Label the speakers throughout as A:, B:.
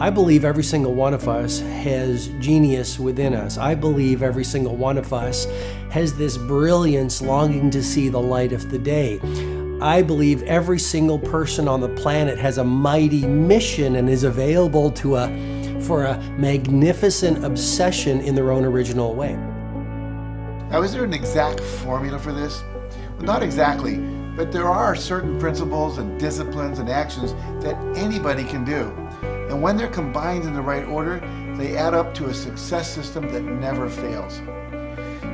A: I believe every single one of us has genius within us. I believe every single one of us has this brilliance longing to see the light of the day. I believe every single person on the planet has a mighty mission and is available for a magnificent obsession in their own original way.
B: Now, is there an exact formula for this? Well, not exactly, but there are certain principles and disciplines and actions that anybody can do. And when they're combined in the right order, they add up to a success system that never fails.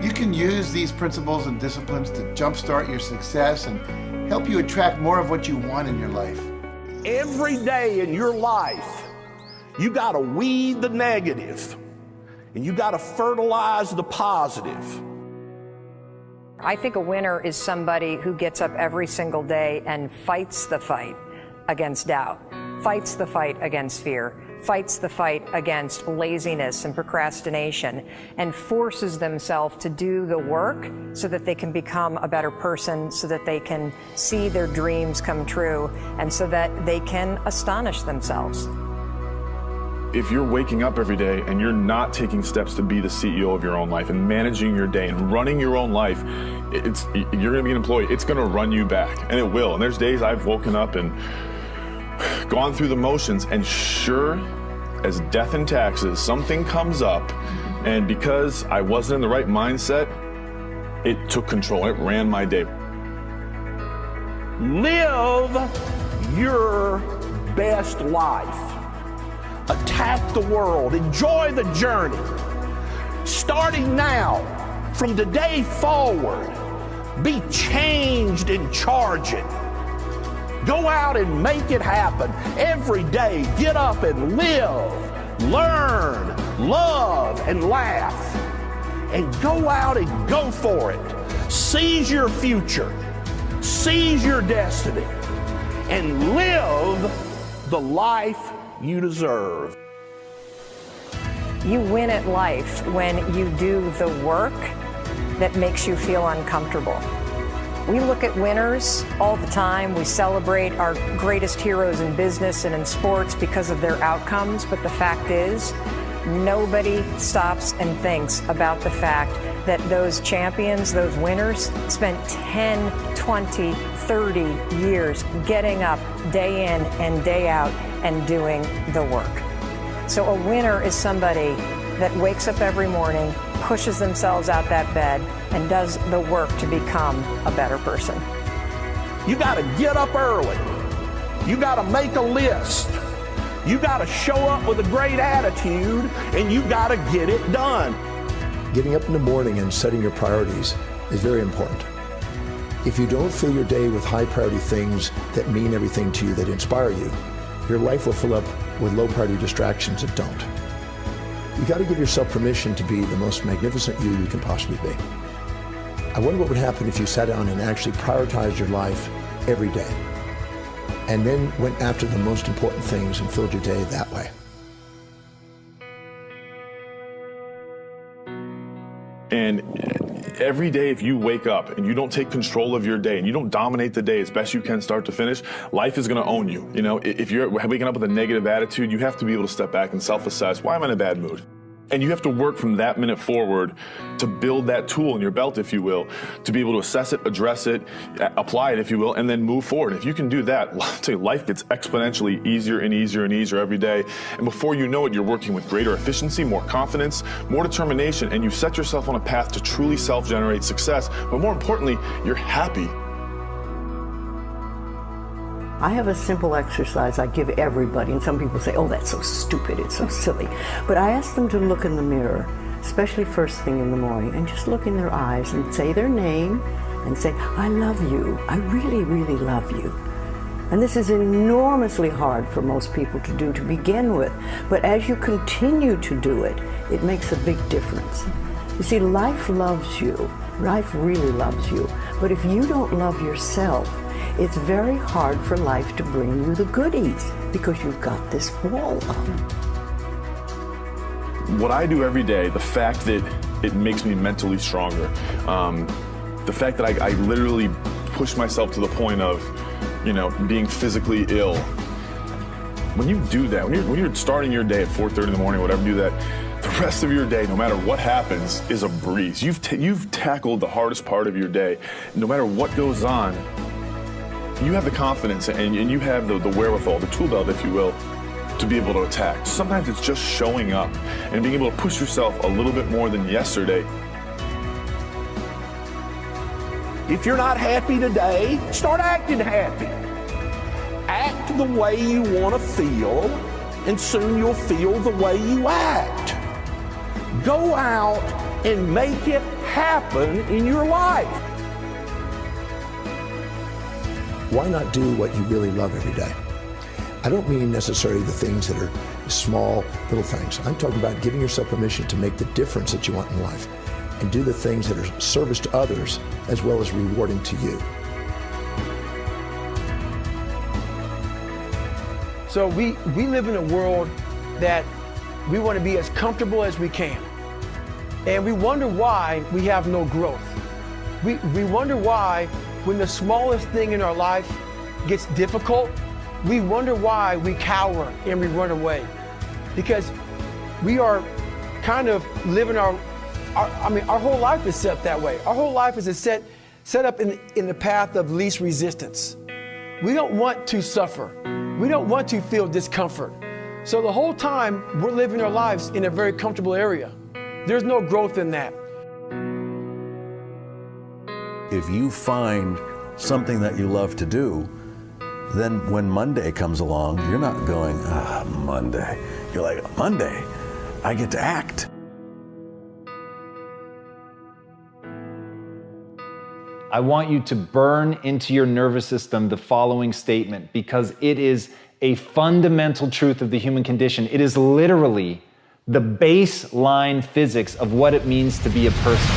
B: You can use these principles and disciplines to jumpstart your success and help you attract more of what you want in your life.
C: Every day in your life, you got to weed the negative and you got to fertilize the positive.
D: I think a winner is somebody who gets up every single day and fights the fight against doubt, fights the fight against fear, fights the fight against laziness and procrastination, and forces themselves to do the work so that they can become a better person, so that they can see their dreams come true, and so that they can astonish themselves.
E: If you're waking up every day and you're not taking steps to be the CEO of your own life and managing your day and running your own life, you're gonna be an employee. It's gonna run you back, and it will. And there's days I've woken up and gone through the motions, and sure as death and taxes, something comes up, and because I wasn't in the right mindset, it took control. It ran my day.
C: Live your best life. Attack the world. Enjoy the journey. Starting now, from today forward, be changed and charge it. Go out and make it happen. Every day, get up and live, learn, love, and laugh. And go out and go for it. Seize your future. Seize your destiny. And live the life you deserve.
D: You win at life when you do the work that makes you feel uncomfortable. We look at winners all the time. We celebrate our greatest heroes in business and in sports because of their outcomes, but the fact is, nobody stops and thinks about the fact that those champions, those winners, spent 10, 20, 30 years getting up day in and day out and doing the work. So a winner is somebody that wakes up every morning, pushes themselves out that bed, and does the work to become a better person.
C: You got to get up early. You got to make a list. You got to show up with a great attitude, and you got to get it done.
F: Getting up in the morning and setting your priorities is very important. If you don't fill your day with high priority things that mean everything to you, that inspire you, your life will fill up with low priority distractions that don't. You got to give yourself permission to be the most magnificent you can possibly be. I wonder what would happen if you sat down and actually prioritized your life every day, and then went after the most important things and filled your day that way.
E: And every day, if you wake up and you don't take control of your day and you don't dominate the day as best you can start to finish, life is going to own you. You know, if you're waking up with a negative attitude, you have to be able to step back and self-assess, why am I in a bad mood? And you have to work from that minute forward to build that tool in your belt, if you will, to be able to assess it, address it, apply it, if you will, and then move forward. If you can do that, I'll tell you, life gets exponentially easier and easier and easier every day. And before you know it, you're working with greater efficiency, more confidence, more determination, and you set yourself on a path to truly self-generate success. But more importantly, you're happy.
G: I have a simple exercise I give everybody, and some people say, oh, that's so stupid, it's so silly. But I ask them to look in the mirror, especially first thing in the morning, and just look in their eyes and say their name and say, I love you, I really, really love you. And this is enormously hard for most people to do to begin with, but as you continue to do it, it makes a big difference. You see, life loves you, life really loves you, but if you don't love yourself, it's very hard for life to bring you the goodies because you've got this wall up.
E: What I do every day, the fact that it makes me mentally stronger, the fact that I literally push myself to the point of, you know, being physically ill. When you do that, when you're starting your day at 4:30 in the morning, whatever, do that, the rest of your day, no matter what happens, is a breeze. You've tackled the hardest part of your day. No matter what goes on, you have the confidence and you have the wherewithal, the tool belt, if you will, to be able to attack. Sometimes it's just showing up and being able to push yourself a little bit more than yesterday.
C: If you're not happy today, start acting happy. Act the way you want to feel, and soon you'll feel the way you act. Go out and make it happen in your life.
F: Why not do what you really love every day? I don't mean necessarily the things that are small, little things. I'm talking about giving yourself permission to make the difference that you want in life and do the things that are service to others as well as rewarding to you.
H: So we live in a world that we want to be as comfortable as we can. And we wonder why we have no growth. We wonder why when the smallest thing in our life gets difficult, we wonder why we cower and we run away. Because we are kind of living our whole life is set that way. Our whole life is set up in the path of least resistance. We don't want to suffer. We don't want to feel discomfort. So the whole time we're living our lives in a very comfortable area. There's no growth in that.
I: If you find something that you love to do, then when Monday comes along, you're not going, Monday. You're like, Monday, I get to act.
J: I want you to burn into your nervous system the following statement because it is a fundamental truth of the human condition. It is literally the baseline physics of what it means to be a person.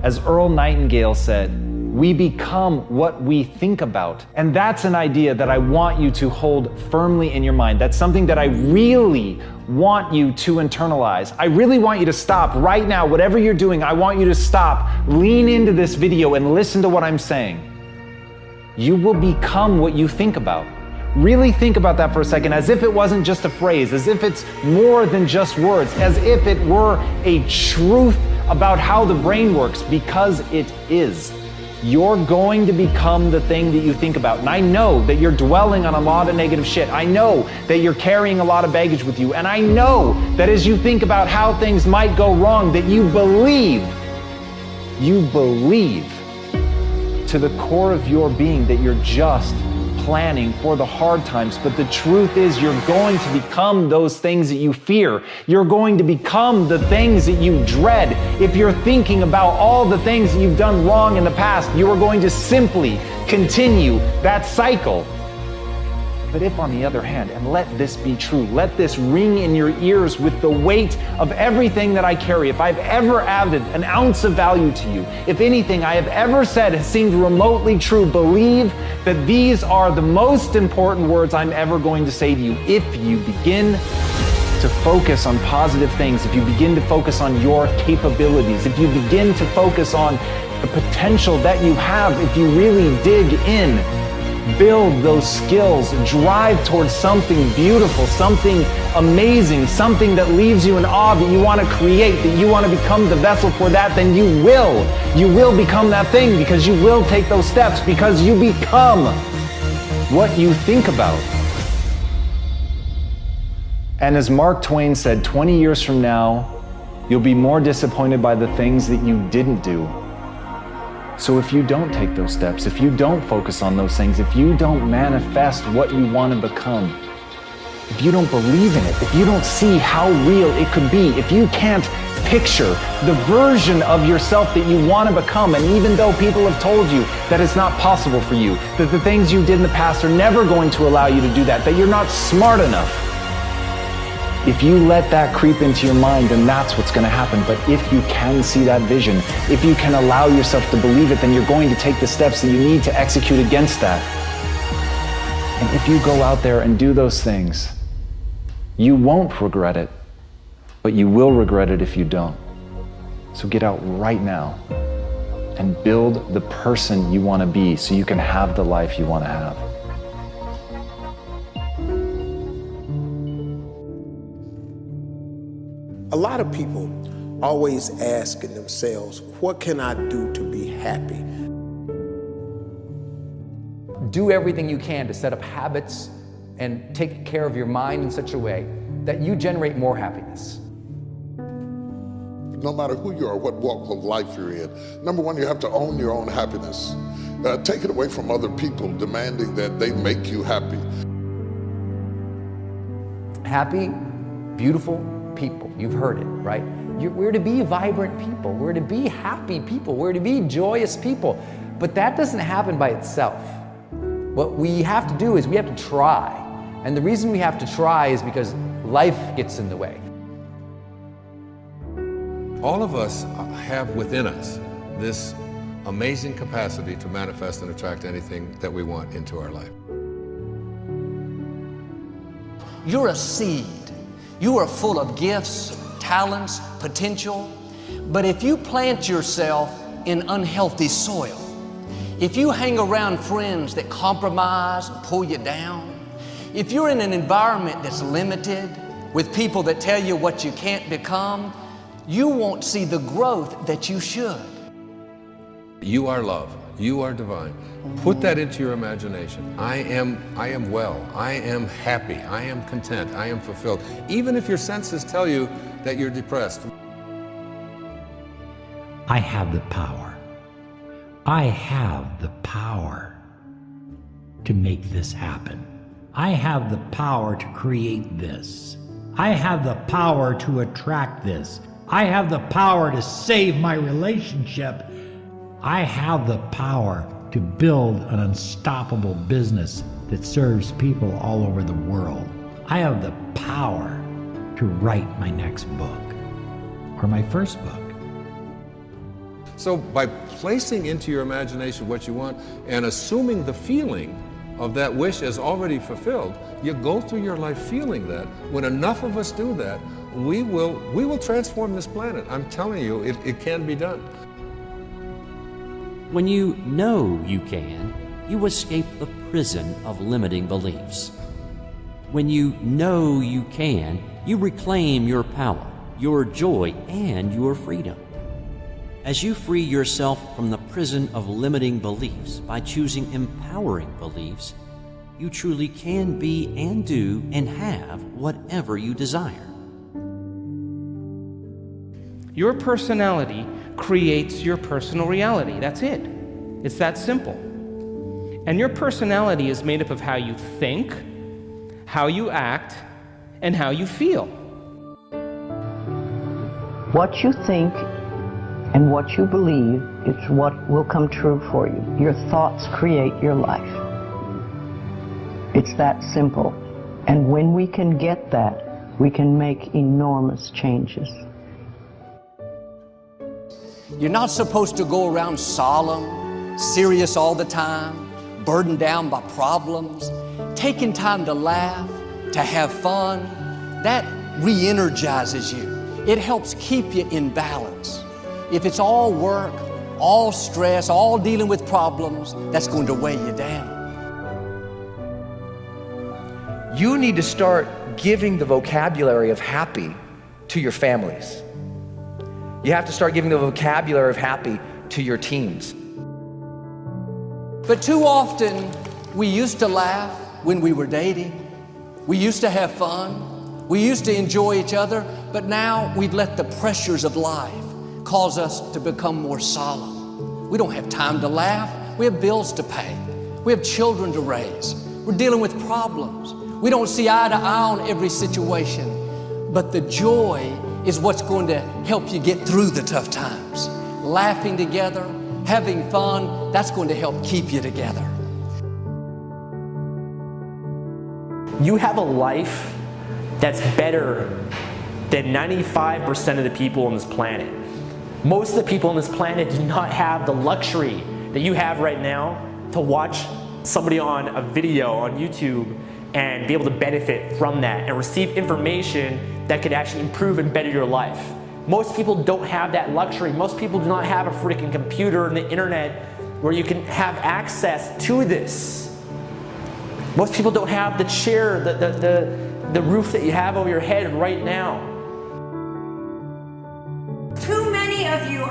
J: As Earl Nightingale said, we become what we think about. And that's an idea that I want you to hold firmly in your mind. That's something that I really want you to internalize. I really want you to stop right now. Whatever you're doing, I want you to stop, lean into this video and listen to what I'm saying. You will become what you think about. Really think about that for a second, as if it wasn't just a phrase, as if it's more than just words, as if it were a truth about how the brain works, because it is. You're going to become the thing that you think about. And I know that you're dwelling on a lot of negative shit. I know that you're carrying a lot of baggage with you. And I know that as you think about how things might go wrong, that you believe to the core of your being that you're just planning for the hard times. But the truth is, you're going to become those things that you fear. You're going to become the things that you dread. If you're thinking about all the things that you've done wrong in the past, you are going to simply continue that cycle. But if, on the other hand, and let this be true, let this ring in your ears with the weight of everything that I carry, if I've ever added an ounce of value to you, if anything I have ever said has seemed remotely true, believe that these are the most important words I'm ever going to say to you. If you begin to focus on positive things, if you begin to focus on your capabilities, if you begin to focus on the potential that you have, if you really dig in, build those skills, drive towards something beautiful, something amazing, something that leaves you in awe, that you want to create, that you want to become the vessel for that, then you will become that thing, because you will take those steps, because you become what you think about. And as Mark Twain said, 20 years from now, you'll be more disappointed by the things that you didn't do. So if you don't take those steps, if you don't focus on those things, if you don't manifest what you want to become, if you don't believe in it, if you don't see how real it could be, if you can't picture the version of yourself that you want to become, and even though people have told you that it's not possible for you, that the things you did in the past are never going to allow you to do that you're not smart enough, if you let that creep into your mind, then that's what's going to happen. But if you can see that vision, if you can allow yourself to believe it, then you're going to take the steps that you need to execute against that. And if you go out there and do those things, you won't regret it, but you will regret it if you don't. So get out right now and build the person you want to be so you can have the life you want to have.
K: A lot of people always asking themselves, what can I do to be happy?
L: Do everything you can to set up habits and take care of your mind in such a way that you generate more happiness.
M: No matter who you are, what walk of life you're in, number one, you have to own your own happiness. Take it away from other people demanding that they make you happy.
L: Happy, beautiful people. You've heard it, right? We're to be vibrant people. We're to be happy people. We're to be joyous people. But that doesn't happen by itself. What we have to do is we have to try. And the reason we have to try is because life gets in the way.
N: All of us have within us this amazing capacity to manifest and attract anything that we want into our life.
O: You're a seed. You are full of gifts, talents, potential. But if you plant yourself in unhealthy soil, if you hang around friends that compromise and pull you down, if you're in an environment that's limited with people that tell you what you can't become, you won't see the growth that you should.
N: You are love. You are divine. Put that into your imagination. I am well. I am happy. I am content. I am fulfilled. Even if your senses tell you that you're depressed.
P: I have the power. I have the power to make this happen. I have the power to create this. I have the power to attract this. I have the power to save my relationship. I have the power to build an unstoppable business that serves people all over the world. I have the power to write my next book or my first book.
N: So by placing into your imagination what you want and assuming the feeling of that wish as already fulfilled, you go through your life feeling that. When enough of us do that, we will transform this planet. I'm telling you, it can be done.
Q: When you know you can, you escape the prison of limiting beliefs. When you know you can, you reclaim your power, your joy, and your freedom. As you free yourself from the prison of limiting beliefs by choosing empowering beliefs, you truly can be and do and have whatever you desire.
R: Your personality creates your personal reality. That's it. It's that simple. And your personality is made up of how you think, how you act, and how you feel.
G: What you think and what you believe is what will come true for you. Your thoughts create your life. It's that simple. And when we can get that, we can make enormous changes.
O: You're not supposed to go around solemn, serious all the time, burdened down by problems. Taking time to laugh, to have fun, that re-energizes you. It helps keep you in balance. If it's all work, all stress, all dealing with problems, that's going to weigh you down.
L: You need to start giving the vocabulary of happy to your families. You have to start giving the vocabulary of happy to your teams.
O: But too often, we used to laugh when we were dating. We used to have fun. We used to enjoy each other, but now we've let the pressures of life cause us to become more solemn. We don't have time to laugh. We have bills to pay. We have children to raise. We're dealing with problems. We don't see eye to eye on every situation, but the joy is what's going to help you get through the tough times. Laughing together, having fun, that's going to help keep you together.
S: You have a life that's better than 95% of the people on this planet. Most of the people on this planet do not have the luxury that you have right now to watch somebody on a video on YouTube and be able to benefit from that and receive information that could actually improve and better your life. Most people don't have that luxury. Most people do not have a freaking computer and the internet where you can have access to this. Most people don't have the chair, the roof that you have over your head right now.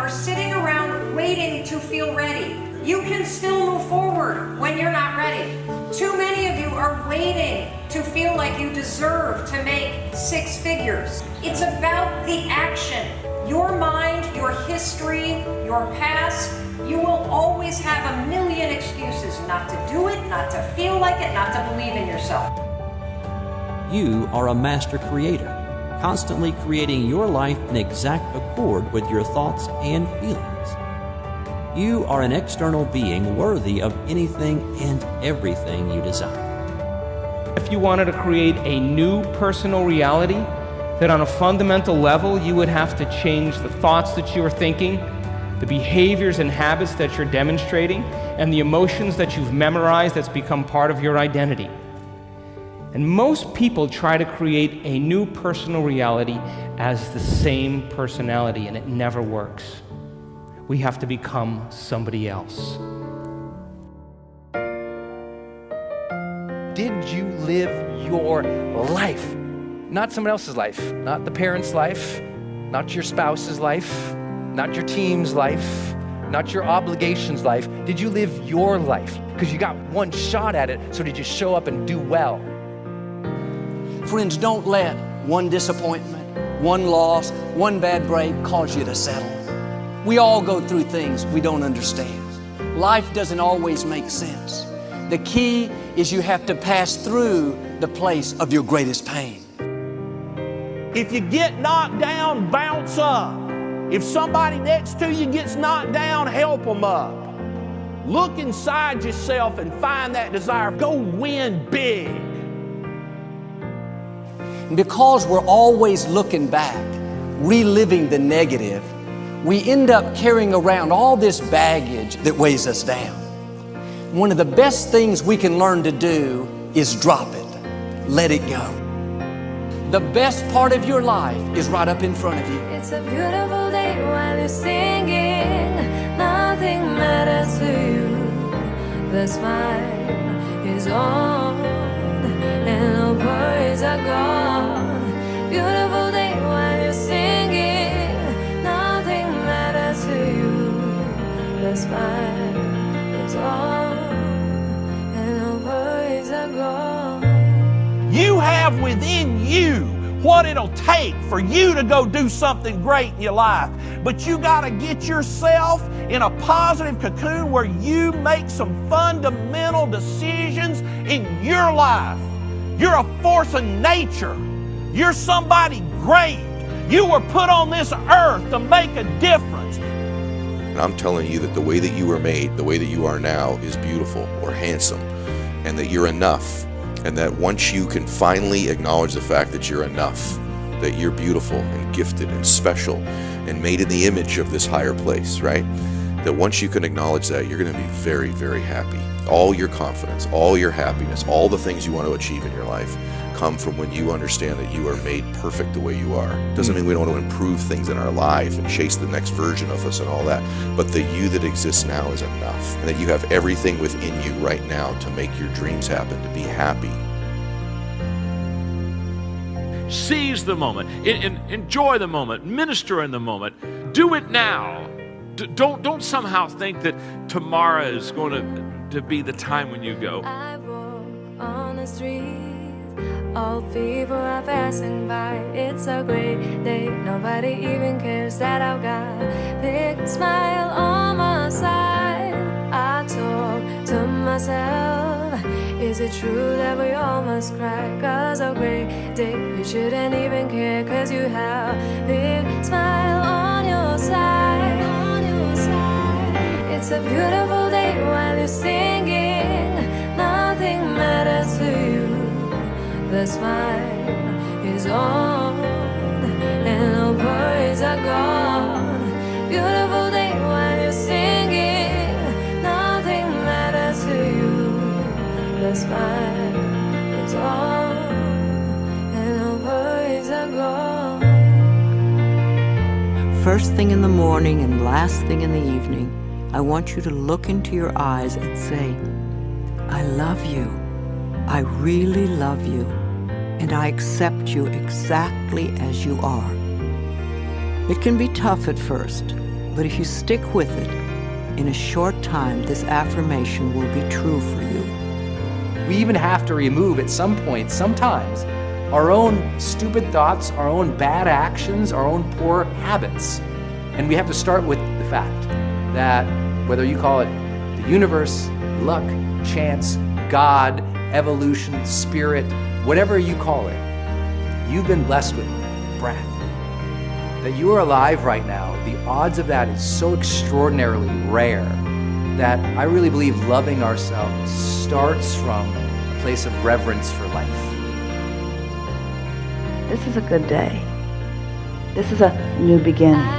D: are sitting around waiting to feel ready. You can still move forward when you're not ready. Too many of you are waiting to feel like you deserve to make 6 figures. It's about the action. Your mind, your history, your past, you will always have a million excuses not to do it, not to feel like it, not to believe in yourself.
Q: You are a master creator, constantly creating your life in exact accord with your thoughts and feelings. You are an external being worthy of anything and everything you desire.
R: If you wanted to create a new personal reality, that on a fundamental level you would have to change the thoughts that you are thinking, the behaviors and habits that you're demonstrating, and the emotions that you've memorized that's become part of your identity. And most people try to create a new personal reality as the same personality, and it never works. We have to become somebody else.
L: Did you live your life? Not someone else's life, not the parent's life, not your spouse's life, not your team's life, not your obligation's life. Did you live your life? Because you got one shot at it, so did you show up and do well?
O: Friends, don't let one disappointment, one loss, one bad break cause you to settle. We all go through things we don't understand. Life doesn't always make sense. The key is you have to pass through the place of your greatest pain.
C: If you get knocked down, bounce up. If somebody next to you gets knocked down, help them up. Look inside yourself and find that desire. Go win big.
O: And because we're always looking back, reliving the negative, we end up carrying around all this baggage that weighs us down. One of the best things we can learn to do is drop it. Let it go. The best part of your life is right up in front of you.
T: It's a beautiful day while you're singing. Nothing matters to you. The smile is on and no worries are gone. Beautiful day while you're singing. Nothing matters to you. The smile is on and no worries are gone.
C: You have within you what it'll take for you to go do something great in your life. But you got to get yourself in a positive cocoon where you make some fundamental decisions in your life. You're a force of nature. You're somebody great. You were put on this earth to make a difference.
U: And I'm telling you that the way that you were made, the way that you are now, is beautiful or handsome, and that you're enough. And that once you can finally acknowledge the fact that you're enough, that you're beautiful and gifted and special and made in the image of this higher place, right? That once you can acknowledge that, you're going to be very, very happy. All your confidence, all your happiness, all the things you want to achieve in your life come from when you understand that you are made perfect the way you are. Doesn't mean we don't want to improve things in our life and chase the next version of us and all that, but the you that exists now is enough, and that you have everything within you right now to make your dreams happen, to be happy.
V: Seize the moment, enjoy the moment, minister in the moment, do it now. Don't somehow think that tomorrow is going to be the time when you go.
T: I walk on the street. All people are passing by. It's a great day. Nobody even cares that I've got a big smile on my side. I talk to myself. Is it true that we all must cry? 'Cause a great day, you shouldn't even care. 'Cause you have a big smile on your side. It's a beautiful day while you're singing. Nothing matters to you. The smile is on and no worries are gone. Beautiful day while you're singing. Nothing matters to you. The smile is on and no worries are gone.
G: First thing in the morning and last thing in the evening, I want you to look into your eyes and say, I love you. I really love you, and I accept you exactly as you are. It can be tough at first, But if you stick with it, in a short time, this affirmation will be true for you.
L: We even have to remove at some point, sometimes, our own stupid thoughts, our own bad actions, our own poor habits. And we have to start with the fact that whether you call it the universe, luck, chance, God, evolution, spirit, whatever you call it, you've been blessed with breath. That you are alive right now, the odds of that is so extraordinarily rare that I really believe loving ourselves starts from a place of reverence for life.
A: This is a good day. This is a new beginning.